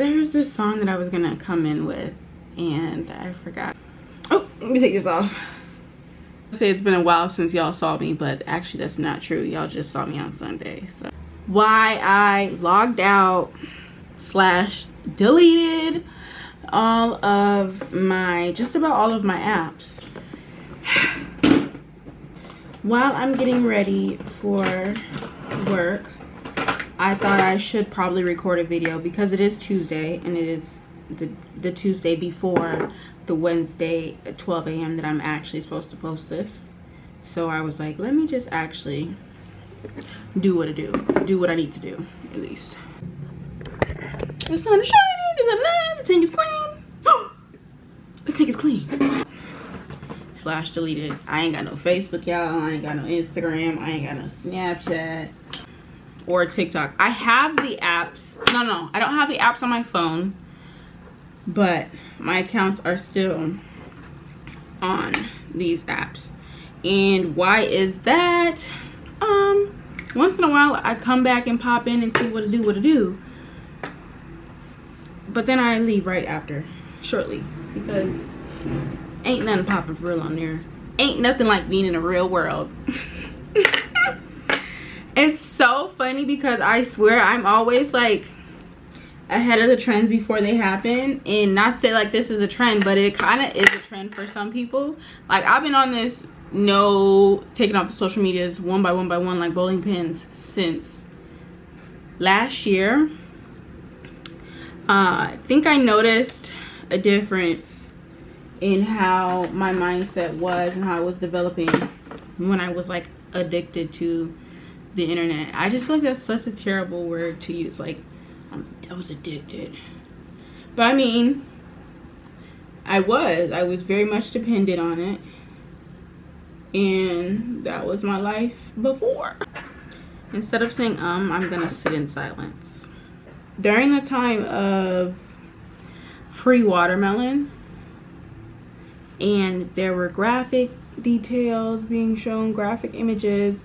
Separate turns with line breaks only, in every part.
there's this song that I was gonna come in with and I forgot. Oh, let me take this off. I say it's been a while since y'all saw me, but actually that's not true. Y'all just saw me on Sunday. So why I logged out / deleted all of my, just about all of my apps. While I'm getting ready for work, I thought I should probably record a video because it is Tuesday and it is the Tuesday before the Wednesday at 12 a.m. that I'm actually supposed to post this. So I was like, let me just actually do what I need to do, at least. The sun is shining, there's a light, the tank is clean. The tank is clean. / deleted. I ain't got no Facebook, y'all. I ain't got no Instagram. I ain't got no Snapchat or TikTok. I have the apps. No, I don't have the apps on my phone, but my accounts are still on these apps. And why is that? Once in a while I come back and pop in and see what to do, but then I leave right after, shortly, because ain't nothing popping for real on there. Ain't nothing like being in the real world. It's so funny because I swear I'm always like ahead of the trends before they happen, and not say like this is a trend, but it kind of is a trend for some people. Like I've been on this taking off the social medias one by one like bowling pins since last year. I think I noticed a difference in how my mindset was and how I was developing when I was like addicted to the internet. I just feel like that's such a terrible word to use, like I was addicted, but I mean I was very much dependent on it, and that was my life before. Instead of saying I'm gonna sit in silence. During the time of free watermelon and there were graphic details being shown, graphic images,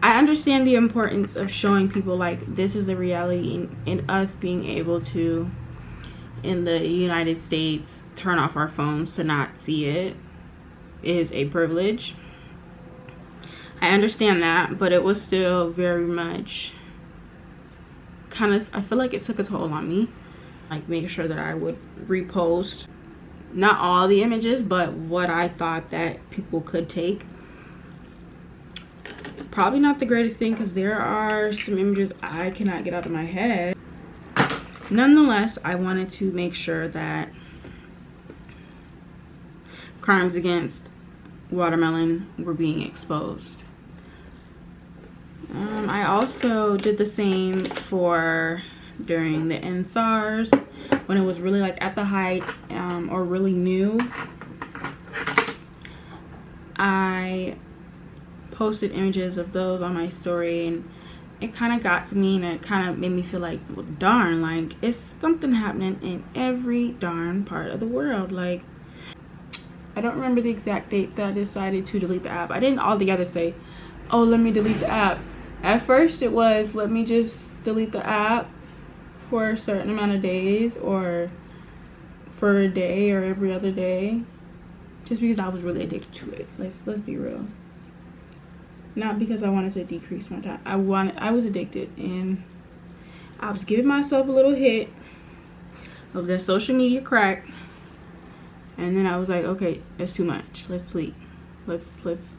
I understand the importance of showing people like this is the reality, and us being able to, in the United States, turn off our phones to not see it is a privilege. I understand that, but it was still very much kind of, I feel like it took a toll on me. Like making sure that I would repost not all the images, but what I thought that people could take. Probably not the greatest thing because there are some images I cannot get out of my head. Nonetheless, I wanted to make sure that crimes against watermelon were being exposed. I also did the same for during the NSARS, when it was really like at the height or really new. I posted images of those on my story, and it kind of got to me, and it kind of made me feel like, well, darn, like it's something happening in every darn part of the world. Like I don't remember the exact date that I decided to delete the app. I didn't altogether say, oh, let me delete the app. At first it was, let me just delete the app for a certain amount of days, or for a day or every other day, just because I was really addicted to it. Let's be real. Not because I wanted to decrease my time. I was addicted, and I was giving myself a little hit of that social media crack, and then I was like, okay, it's too much. Let's sleep. Let's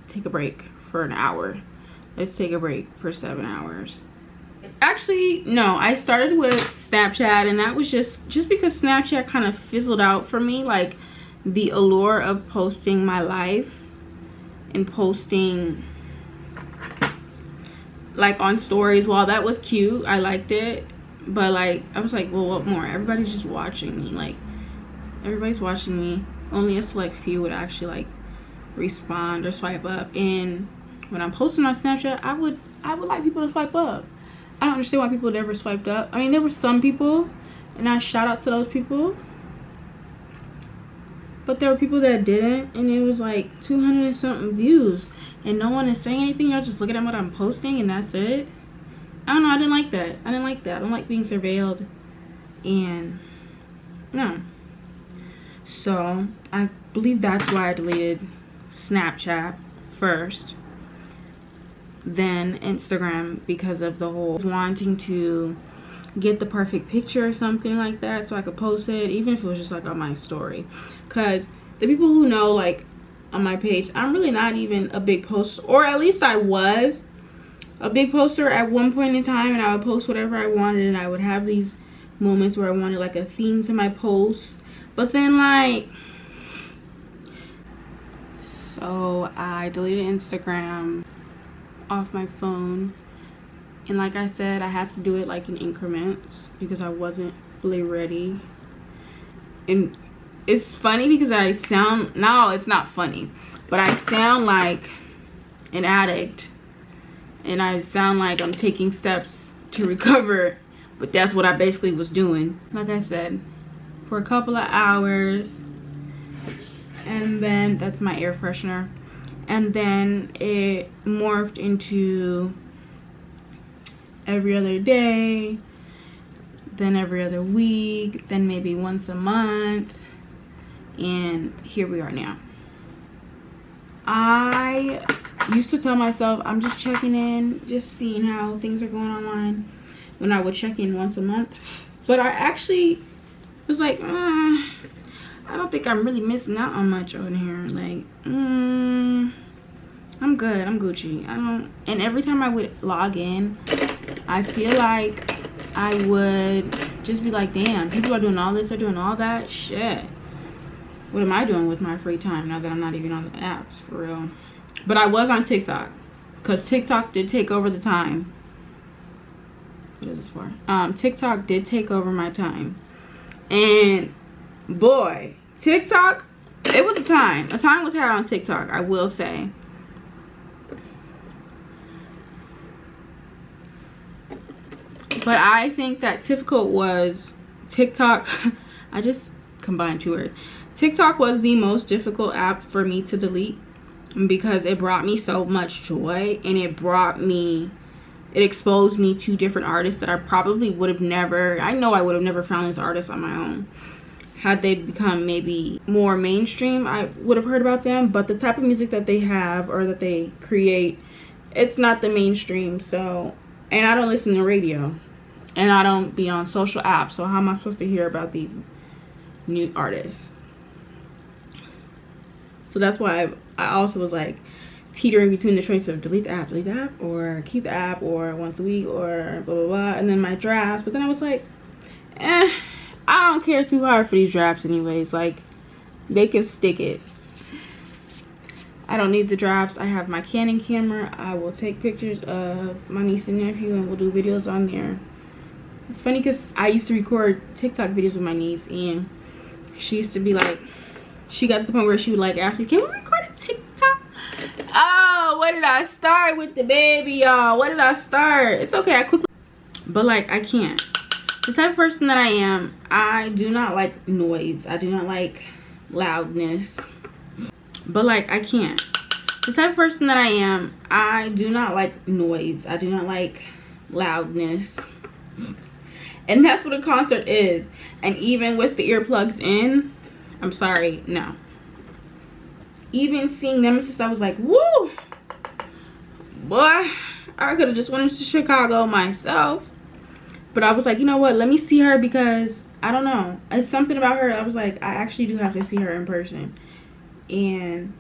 take a break for an hour. Let's take a break for 7 hours. Actually, no, I started with Snapchat, and that was just because Snapchat kind of fizzled out for me. Like the allure of posting my life and posting like on stories, while that was cute, I liked it, but like I was like, well, what more? Everybody's just watching me. Like everybody's watching me. Only a select few would actually like respond or swipe up. And when I'm posting on Snapchat, I would like people to swipe up. I don't understand why people never swiped up. I mean, there were some people, and I shout out to those people, but there were people that didn't, and it was like 200 and something views, and no one is saying anything. Y'all just looking at what I'm posting, and that's it. I don't know. I didn't like that. I don't like being surveilled And no. So I believe that's why I deleted Snapchat first, then Instagram, because of the whole wanting to get the perfect picture or something like that so I could post it, even if it was just like on my story. Because the people who know, like, on my page, I'm really not even a big poster, or at least I was a big poster at one point in time, and I would post whatever I wanted, and I would have these moments where I wanted like a theme to my posts. But then, like, so I deleted Instagram off my phone, and like I said, I had to do it like in increments because I wasn't really ready. And it's funny because I sound, no, it's not funny, but I sound like an addict, and I sound like I'm taking steps to recover, but that's what I basically was doing. Like I said, for a couple of hours, and then that's my air freshener, and then it morphed into every other day, then every other week, then maybe once a month, and here we are now. I used to tell myself I'm just checking in, just seeing how things are going online, when I would check in once a month. But I actually was like, I don't think I'm really missing out on much on here. Like, I'm good, I'm Gucci. I don't, and every time I would log in, I feel like I would just be like, damn, people are doing all this, they're doing all that, shit. What am I doing with my free time now that I'm not even on the apps, for real? But I was on TikTok, because TikTok did take over the time. What is this for? TikTok did take over my time. And boy, TikTok, it was a time. A time was had on TikTok, I will say. But I think that TikTok was TikTok. I just combined two words. TikTok was the most difficult app for me to delete because it brought me so much joy, and it exposed me to different artists that I probably would have never, I know I would have never found this artist on my own. Had they become maybe more mainstream, I would have heard about them, but the type of music that they have or that they create, it's not the mainstream. So, and I don't listen to radio, and I don't be on social apps, so how am I supposed to hear about these new artists? So that's why I also was like teetering between the choice of delete the app, or keep the app, or once a week, or blah blah blah, and then my drafts. But then I was like, I don't care too hard for these drafts anyways. Like, they can stick it. I don't need the drafts. I have my Canon camera. I will take pictures of my niece and nephew, and we'll do videos on there. It's funny because I used to record TikTok videos with my niece, and she used to be like, she got to the point where she would like ask me, can we record a TikTok? Oh, what did I start with the baby, y'all? What did I start? It's okay, I quickly, but like, I can't. The type of person that I am, I do not like noise. I do not like loudness. But like, I can't. The type of person that I am, I do not like noise. I do not like loudness. And that's what a concert is. And even with the earplugs in, I'm sorry, no. Even seeing Nemesis, I was like, woo! Boy, I could have just went to Chicago myself. But I was like, you know what? Let me see her, because I don't know. It's something about her. I was like, I actually do have to see her in person. And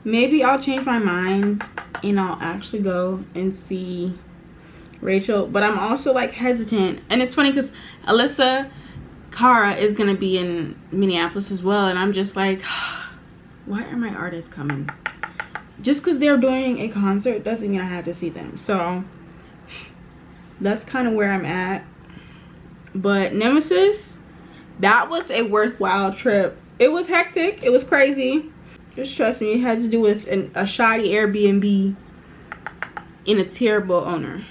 maybe I'll change my mind and I'll actually go and see Rachel. But I'm also like hesitant. And it's funny because Alyssa Cara is going to be in Minneapolis as well. And I'm just like, why are my artists coming? Just because they're doing a concert doesn't mean I have to see them. So that's kind of where I'm at. But Nemesis, that was a worthwhile trip. It was hectic, it was crazy. Just trust me, it had to do with a shoddy Airbnb and a terrible owner.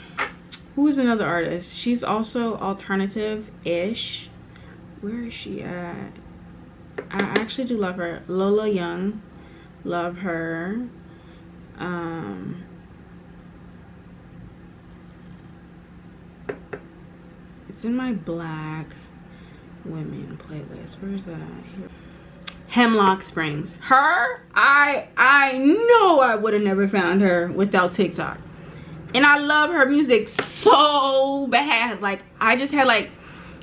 Who is another artist? She's also alternative-ish. Where is she at? I actually do love her. Lola Young, love her. It's in my black women playlist. Where's that? Here. Hemlock Springs. Her, I know I would have never found her without TikTok. And I love her music so bad. Like, I just had like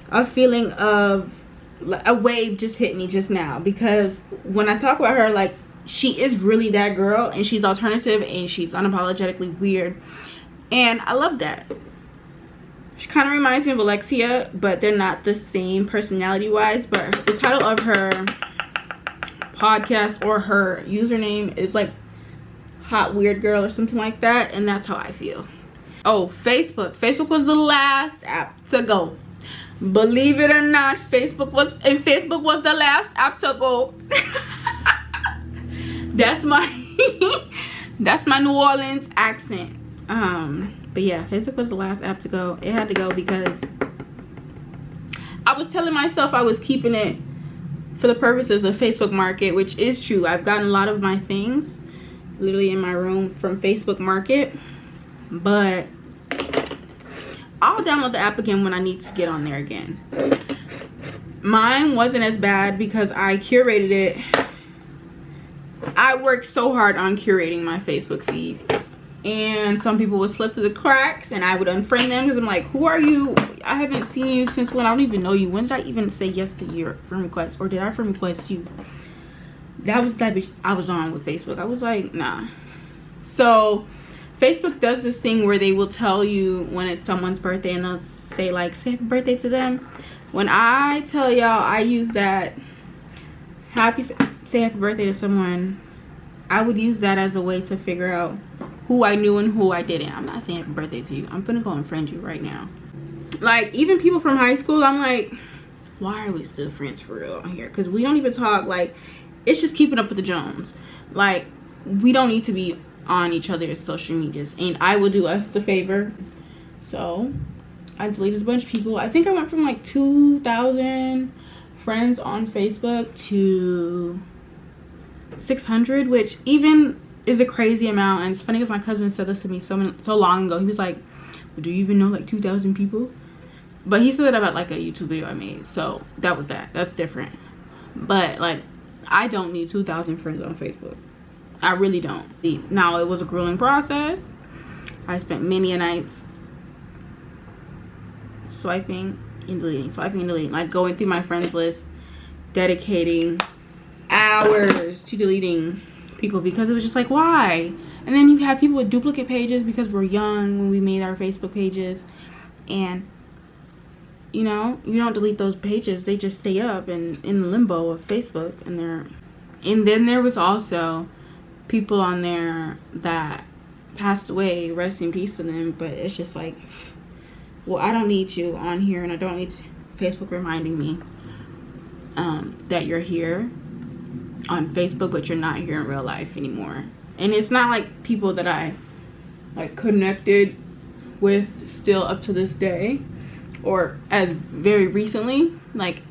a feeling of a wave just hit me just now, because when I talk about her, like, she is really that girl, and she's alternative and she's unapologetically weird, and I love that. She kind of reminds me of Alexia, but they're not the same personality wise. But the title of her podcast or her username is like Hot Weird Girl or something like that, and that's how I feel. Oh, Facebook was the last app to go. Believe it or not, Facebook was the last app to go. That's my that's my New Orleans accent. But yeah, Facebook was the last app to go. It had to go because I was telling myself I was keeping it for the purposes of Facebook Market, which is true. I've gotten a lot of my things literally in my room from Facebook Market, but I'll download the app again when I need to get on there again. Mine wasn't as bad because I curated it. I worked so hard on curating my Facebook feed, and some people would slip through the cracks and I would unfriend them because I'm like, who are you? I haven't seen you since when? I don't even know you. When did I even say yes to your friend request, or did I friend request you? That was the type of I was on with Facebook. I was like, nah. So Facebook does this thing where they will tell you when it's someone's birthday, and they'll say like, say happy birthday to them. When I tell y'all I use that say happy birthday to someone, I would use that as a way to figure out who I knew and who I didn't. I'm not saying happy birthday to you. I'm gonna go and friend you right now. Like, even people from high school, I'm like, why are we still friends for real on here? Because we don't even talk. Like, it's just keeping up with the Jones. Like, we don't need to be on each other's social medias, and I will do us the favor. So I deleted a bunch of people. I think I went from like 2,000 friends on Facebook to 600, which even is a crazy amount. And it's funny because my cousin said this to me so long ago. He was like, well, do you even know like 2,000 people? But he said that about like a YouTube video I made, so that was that. That's different. But like, I don't need 2,000 friends on Facebook. I really don't. Now, it was a grueling process. I spent many a nights swiping and deleting, like going through my friends list, dedicating hours to deleting people, because it was just like, why? And then you have people with duplicate pages because we're young when we made our Facebook pages, and you know, you don't delete those pages, they just stay up in limbo of Facebook. And then there was also people on there that passed away, rest in peace to them. But it's just like, well, I don't need you on here, and I don't need Facebook reminding me that you're here on Facebook, but you're not here in real life anymore. And it's not like people that I like connected with still up to this day, or as very recently, like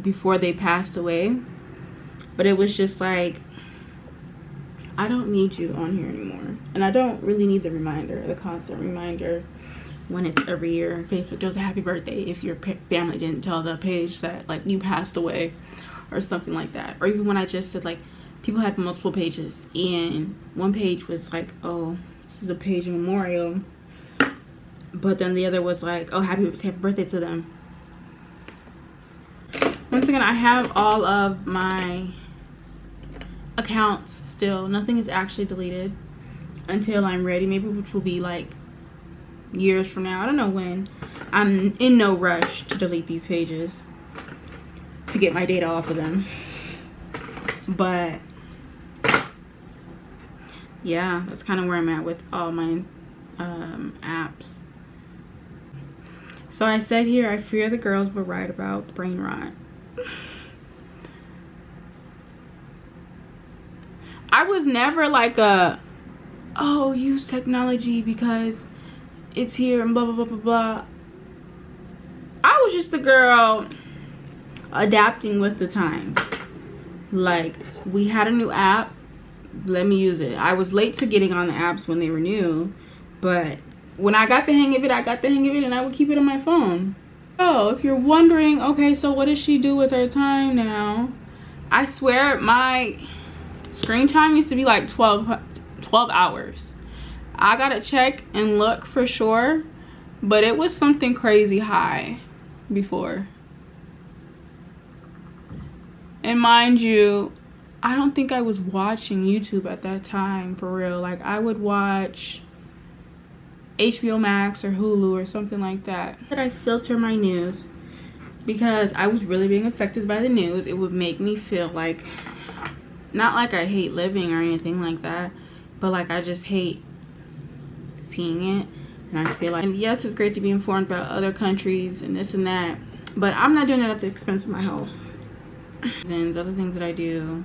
before they passed away. But it was just like, I don't need you on here anymore, and I don't really need the reminder, the constant reminder when it's every year Facebook does a happy birthday if your family didn't tell the page that like you passed away or something like that. Or even when I just said like people had multiple pages, and one page was like, oh, this is a page memorial, but then the other was like, oh, happy birthday to them. Once again, I have all of my accounts still. Nothing is actually deleted until I'm ready, maybe, which will be like years from now. I don't know when. I'm in no rush to delete these pages to get my data off of them, but yeah, that's kind of where I'm at with all my apps. So I said here, I fear the girls were right about brain rot. I was never like oh, use technology because it's here and blah blah blah blah blah. I was just a girl adapting with the times. Like, we had a new app, let me use it. I was late to getting on the apps when they were new, but when I got the hang of it, I got the hang of it, and I would keep it on my phone. Oh, if you're wondering, okay, so what does she do with her time now? I swear my screen time used to be like 12 hours. I gotta check and look for sure, but it was something crazy high before. And mind you, I don't think I was watching YouTube at that time for real. Like, I would watch HBO Max or Hulu or something like that. But I filter my news because I was really being affected by the news. It would make me feel like, not like I hate living or anything like that, but like I just hate seeing it. And I feel like, and yes, it's great to be informed about other countries and this and that, but I'm not doing it at the expense of my health. And other things that I do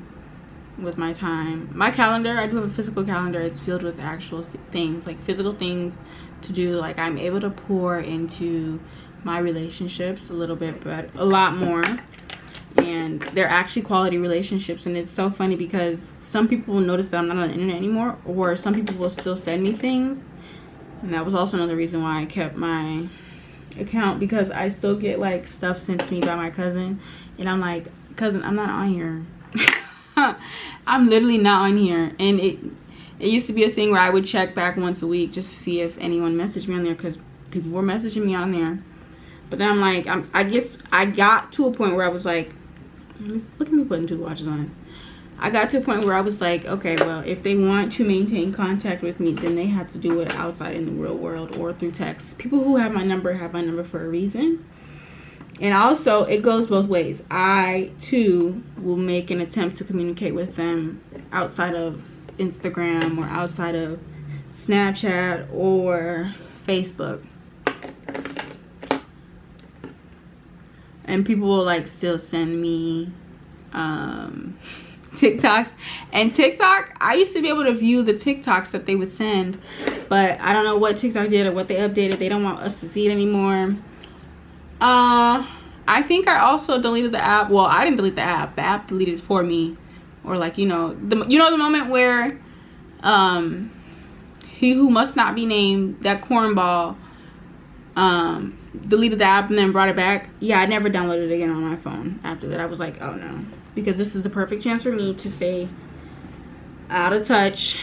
with my time. My calendar, I do have a physical calendar. It's filled with actual things, like physical things to do. Like, I'm able to pour into my relationships a little bit, but a lot more. And they're actually quality relationships. And it's so funny because some people will notice that I'm not on the internet anymore, or some people will still send me things. And that was also another reason why I kept my account, because I still get like stuff sent to me by my cousin, and I'm like, cousin, I'm not on here. I'm literally not on here. And it used to be a thing where I would check back once a week just to see if anyone messaged me on there, because people were messaging me on there. But then I'm like, I guess I got to a point where I was like, look at me putting two watches on. I got to a point where I was like, okay, well, if they want to maintain contact with me, then they have to do it outside in the real world or through text. People who have my number for a reason. And also, it goes both ways. I too will make an attempt to communicate with them outside of Instagram or outside of Snapchat or Facebook. And people will like still send me TikToks. And TikTok, I used to be able to view the TikToks that they would send, but I don't know what TikTok did or what they updated. They don't want us to see it anymore. I think I also deleted the app. Well, I didn't delete the app deleted it for me. Or like, the moment where he who must not be named, that cornball, deleted the app and then brought it back. Yeah, I never downloaded it again on my phone after that. I was like, oh no, because this is the perfect chance for me to stay out of touch,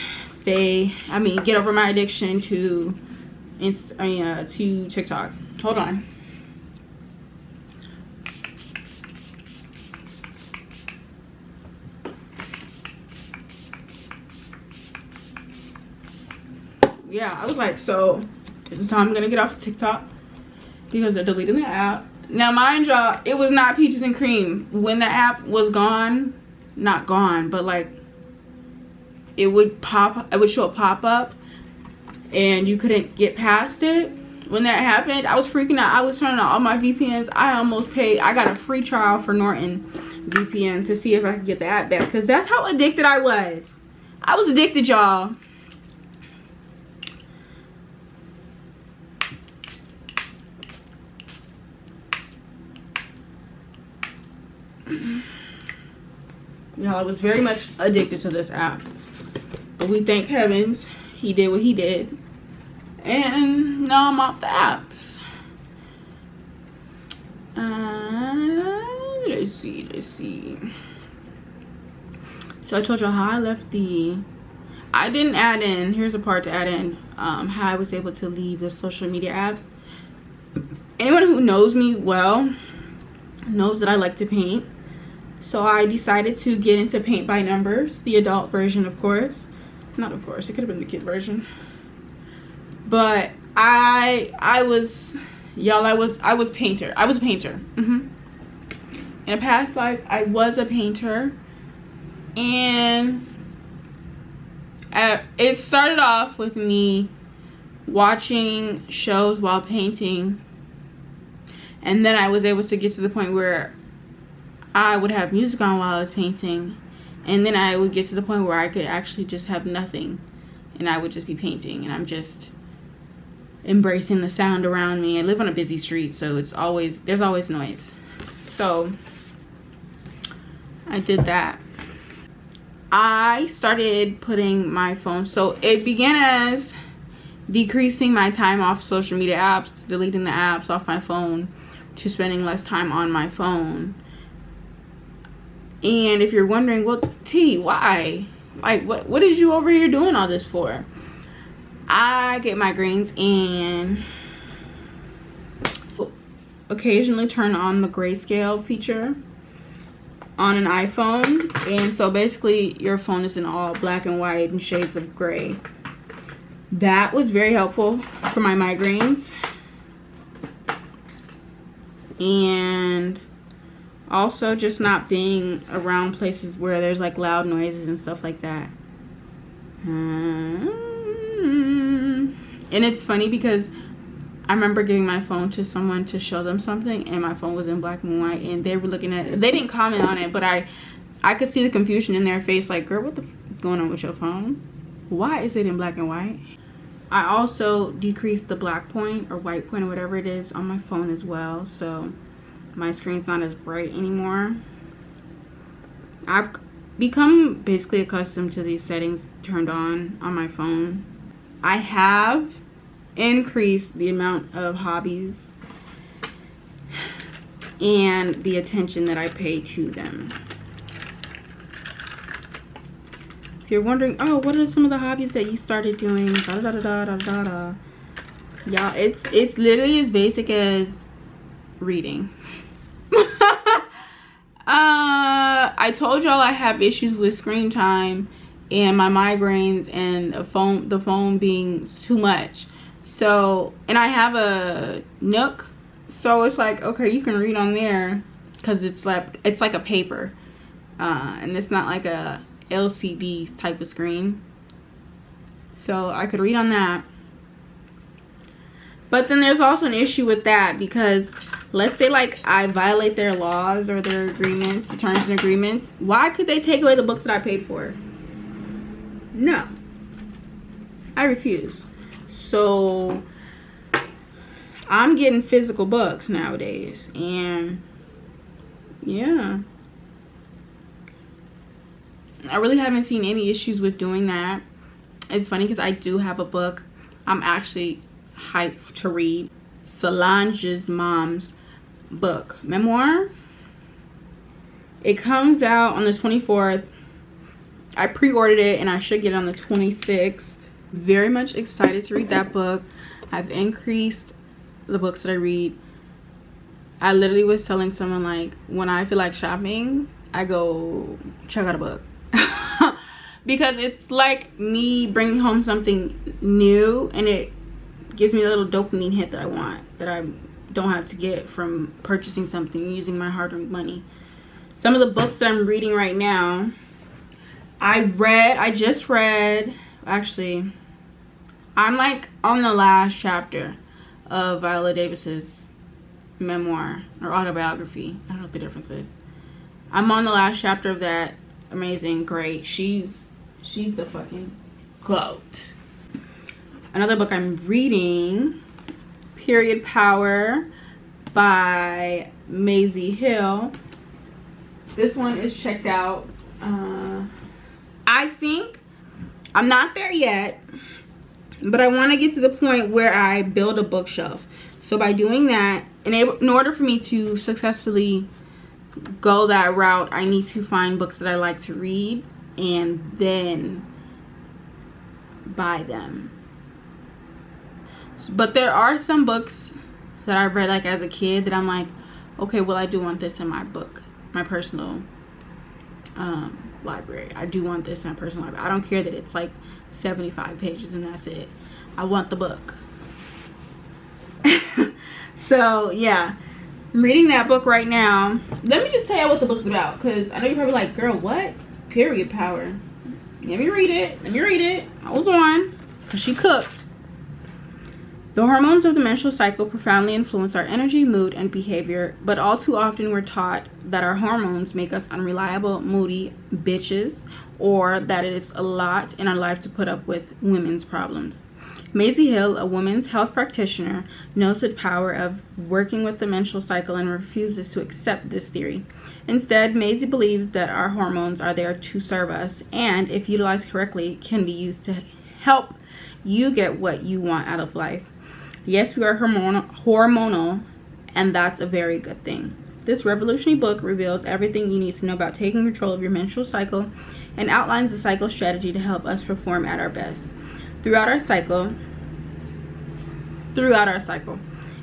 get over my addiction to TikTok. Hold on. Yeah, I was like, so this is how I'm gonna get off of TikTok, because they're deleting the app. Now, mind y'all, it was not peaches and cream. When the app was gone, not gone, but like it would show a pop-up and you couldn't get past it. When that happened, I was freaking out. I was turning on all my VPNs. I got a free trial for Norton VPN to see if I could get the app back, because that's how addicted I was. I was addicted, y'all. Y'all, I was very much addicted to this app, but we thank heavens he did what he did, and now I'm off the apps. Let's see. So I told y'all how I left I didn't add in, here's a part to add in, how I was able to leave the social media apps. Anyone who knows me well knows that I like to paint. So I decided to get into paint by numbers, the adult version, of course. Not of course, it could have been the kid version. But I was a painter. In a past life, I was a painter. And it started off with me watching shows while painting. And then I was able to get to the point where I would have music on while I was painting, and then I would get to the point where I could actually just have nothing and I would just be painting, and I'm just embracing the sound around me. I live on a busy street, so there's always noise. So I did that. I started putting my phone, so it began as decreasing my time off social media apps, deleting the apps off my phone, to spending less time on my phone. And if you're wondering, well, T, why? Like, what is you over here doing all this for? I get migraines and occasionally turn on the grayscale feature on an iPhone, and so basically your phone is in all black and white and shades of gray. That was very helpful for my migraines, and also just not being around places where there's like loud noises and stuff like that. And it's funny because I remember giving my phone to someone to show them something, and my phone was in black and white, and they were looking at it. They didn't comment on it, but I could see the confusion in their face, like, girl, what the f is going on with your phone? Why is it in black and white? I also decreased the black point or white point or whatever it is on my phone as well, so my screen's not as bright anymore. I've become basically accustomed to these settings turned on my phone. I have increased the amount of hobbies and the attention that I pay to them. If you're wondering, oh, what are some of the hobbies that you started doing? Da da da da da da da. Yeah, it's literally as basic as reading. I told y'all I have issues with screen time and my migraines and the phone being too much. So, and I have a Nook, so it's like, okay, you can read on there because it's like a paper, and it's not like a LCD type of screen, so I could read on that. But then there's also an issue with that, because let's say like I violate their laws or their agreements, the terms and agreements. Why could they take away the books that I paid for? No, I refuse. So I'm getting physical books nowadays, and yeah, I really haven't seen any issues with doing that. It's funny because I do have a book I'm actually hyped to read. Solange's mom's book, memoir. It comes out on the 24th. I pre-ordered it and I should get it on the 26th. Very much excited to read that book. I've increased the books that I read. I literally was telling someone, like, when I feel like shopping, I go check out a book. Because it's like me bringing home something new, and it gives me a little dopamine hit that I want, that I don't have to get from purchasing something using my hard-earned money. Some of the books that I'm reading right now, I just read, actually, I'm like on the last chapter of Viola Davis's memoir or autobiography. I don't know what the difference is. I'm on the last chapter of that. Amazing, great. She's the fucking GOAT. Another book I'm reading, Period Power by Maisie Hill. This one is checked out. I think I'm not there yet, but I want to get to the point where I build a bookshelf. So by doing that, in order for me to successfully go that route, I need to find books that I like to read and then buy them. But there are some books that I've read like as a kid that I'm like, okay, well, I do want this in my book, my personal library. I do want this in my personal library. I don't care that it's like 75 pages and that's it. I want the book. So yeah, I'm reading that book right now. Let me just tell you what the book's about, because I know you're probably like, girl, what? Period Power. Let me read it. I was on, because she cooked. The hormones of the menstrual cycle profoundly influence our energy, mood, and behavior, but all too often we're taught that our hormones make us unreliable, moody bitches, or that it is a lot in our life to put up with women's problems. Maisie Hill, a women's health practitioner, knows the power of working with the menstrual cycle and refuses to accept this theory. Instead, Maisie believes that our hormones are there to serve us, and if utilized correctly, can be used to help you get what you want out of life. Yes, we are hormonal and that's a very good thing. This revolutionary book reveals everything you need to know about taking control of your menstrual cycle and outlines the cycle strategy to help us perform at our best throughout our cycle.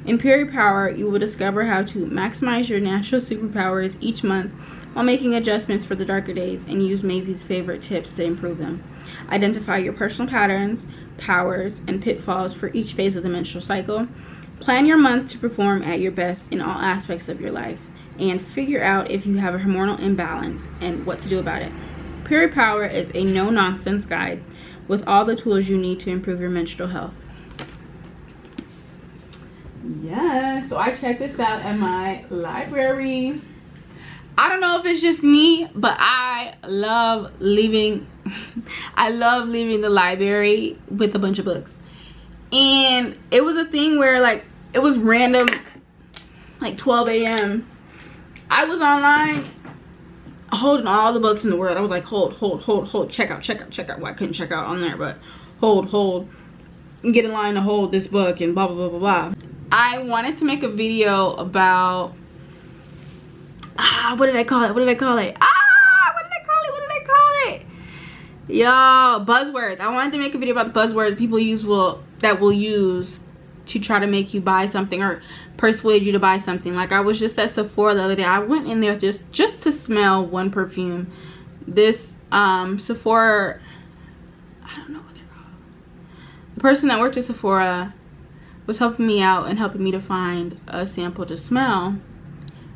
In Period Power, you will discover how to maximize your natural superpowers each month while making adjustments for the darker days, and use Maisie's favorite tips to improve them. Identify your personal patterns, powers, and pitfalls for each phase of the menstrual cycle. Plan your month to perform at your best in all aspects of your life, and figure out if you have a hormonal imbalance and what to do about it. Period Power is a no-nonsense guide with all the tools you need to improve your menstrual health. Yeah, so I checked this out at my library. I don't know if it's just me, but I love leaving the library with a bunch of books. And it was a thing where, like, it was random, like 12 a.m. I was online holding all the books in the world. I was like, hold, check out. Well, I couldn't check out on there, but hold, and get in line to hold this book and blah, blah, blah, blah, blah. I wanted to make a video about, what did I call it? Yo, buzzwords. I wanted to make a video about the buzzwords people will use to try to make you buy something or persuade you to buy something. Like, I was just at Sephora the other day. I went in there just to smell one perfume. This Sephora, I don't know what they're called. The person that worked at Sephora was helping me out and helping me to find a sample to smell,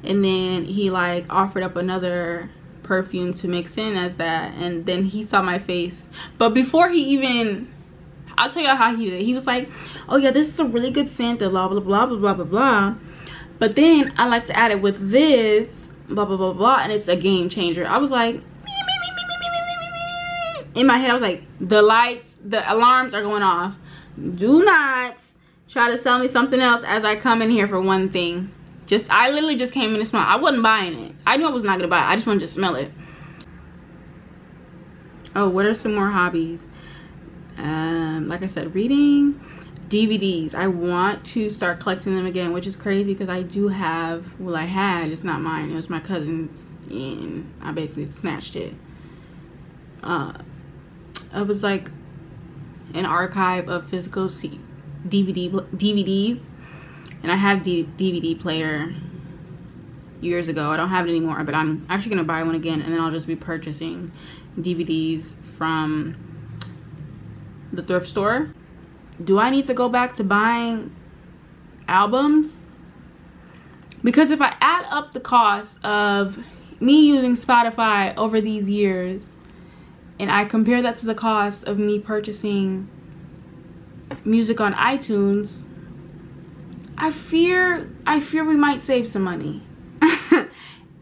and then he like offered up another perfume to mix in as that, and then he saw my face. But before he even, I'll tell you how he did it. He was like, oh yeah, this is a really good scent, blah blah blah blah blah blah blah, but then I like to add it with this blah blah blah blah, and it's a game changer. I was like, in my head I was like, the alarms are going off. Do not try to sell me something else as I come in here for one thing. I literally just came in to smell. I wasn't buying it. I knew I was not gonna buy it. I just wanted to smell it. Oh, what are some more hobbies? Like I said, reading, DVDs. I want to start collecting them again, which is crazy because I do have, well, I had, it's not mine, it was my cousin's, and I basically snatched it. It was like an archive of physical DVDs, and I had the DVD player years ago. I don't have it anymore, but I'm actually gonna buy one again, and then I'll just be purchasing DVDs from the thrift store. Do I need to go back to buying albums? Because if I add up the cost of me using Spotify over these years, and I compare that to the cost of me purchasing music on iTunes, I fear we might save some money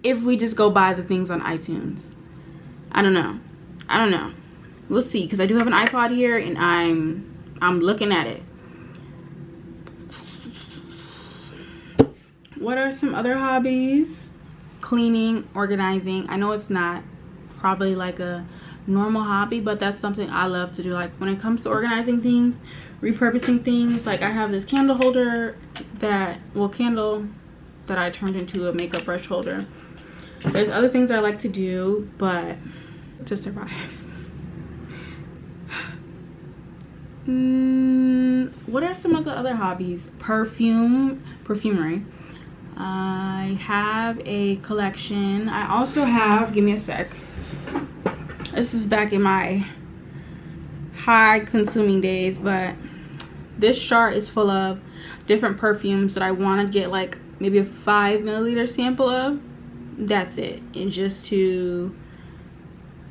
if we just go buy the things on iTunes. I don't know. We'll see, because I do have an iPod here and I'm looking at it. What are some other hobbies? Cleaning, organizing. I know it's not probably like a normal hobby, but that's something I love to do. Like when it comes to organizing things, repurposing things, like I have this candle holder candle that I turned into a makeup brush holder. There's other things that I like to do, but to survive. What are some of the other hobbies? Perfumery. I have a collection. I also have, give me a sec, this is back in my high consuming days, but this chart is full of different perfumes that I want to get like maybe a 5 milliliter sample of. That's it. And just to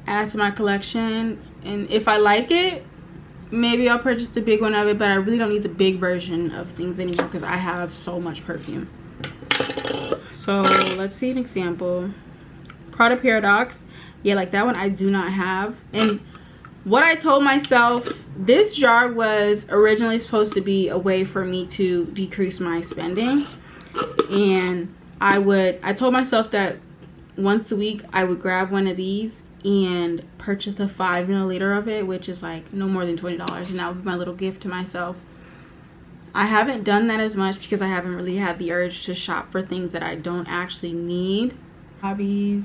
add to my collection, and if I like it, maybe I'll purchase the big one of it, but I really don't need the big version of things anymore because I have so much perfume. So let's see an example. Prada Paradox. Yeah, like that one I do not have. And what I told myself, this jar was originally supposed to be a way for me to decrease my spending, and I told myself that once a week I would grab one of these and purchase the 5 milliliter of it, which is like no more than $20, and that would be my little gift to myself. I haven't done that as much because I haven't really had the urge to shop for things that I don't actually need. Hobbies.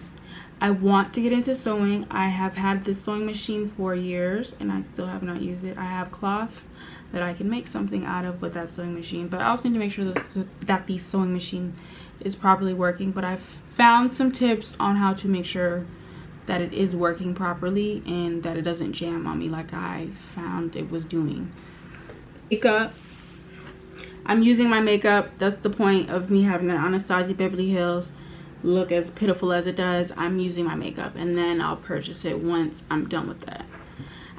I want to get into sewing. I have had this sewing machine for years and I still have not used it. I have cloth that I can make something out of with that sewing machine, but I also need to make sure that the sewing machine is properly working. But I've found some tips on how to make sure that it is working properly and that it doesn't jam on me like I found it was doing. Makeup. I'm using my makeup. That's the point of me having an Anastasia Beverly Hills look as pitiful as it does. I'm using my makeup and then I'll purchase it once I'm done with that.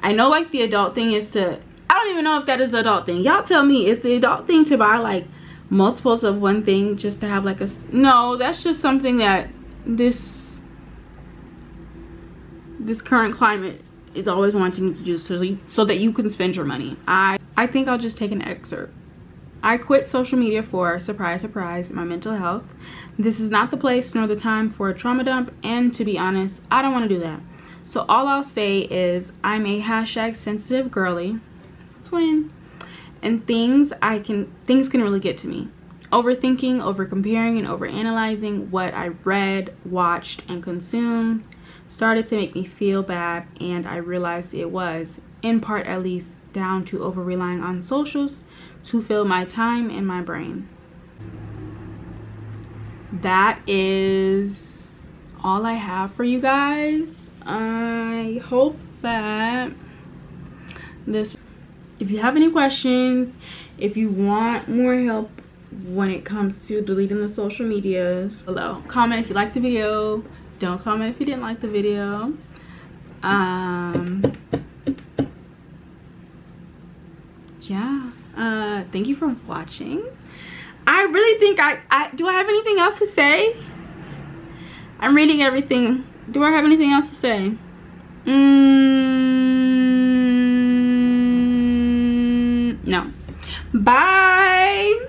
I know like the adult thing is to, I don't even know if that is the adult thing. Y'all tell me, is the adult thing to buy like multiples of one thing just to have like a, no, that's just something that this current climate is always wanting you to do so that you can spend your money. I think I'll just take an excerpt. I quit social media for, surprise, surprise, my mental health. This is not the place nor the time for a trauma dump, and to be honest, I don't want to do that. So all I'll say is I'm a #sensitive girly, twin, and things can really get to me. Overthinking, overcomparing, and overanalyzing what I read, watched, and consumed started to make me feel bad, and I realized it was, in part at least, down to over-relying on socials to fill my time and my brain. That is all I have for you guys. I hope that this, if you have any questions, if you want more help when it comes to deleting the social medias, below. Comment if you liked the video. Don't comment if you didn't like the video. Yeah. Thank you for watching. I really think do I have anything else to say? I'm reading everything. Do I have anything else to say? No. Bye.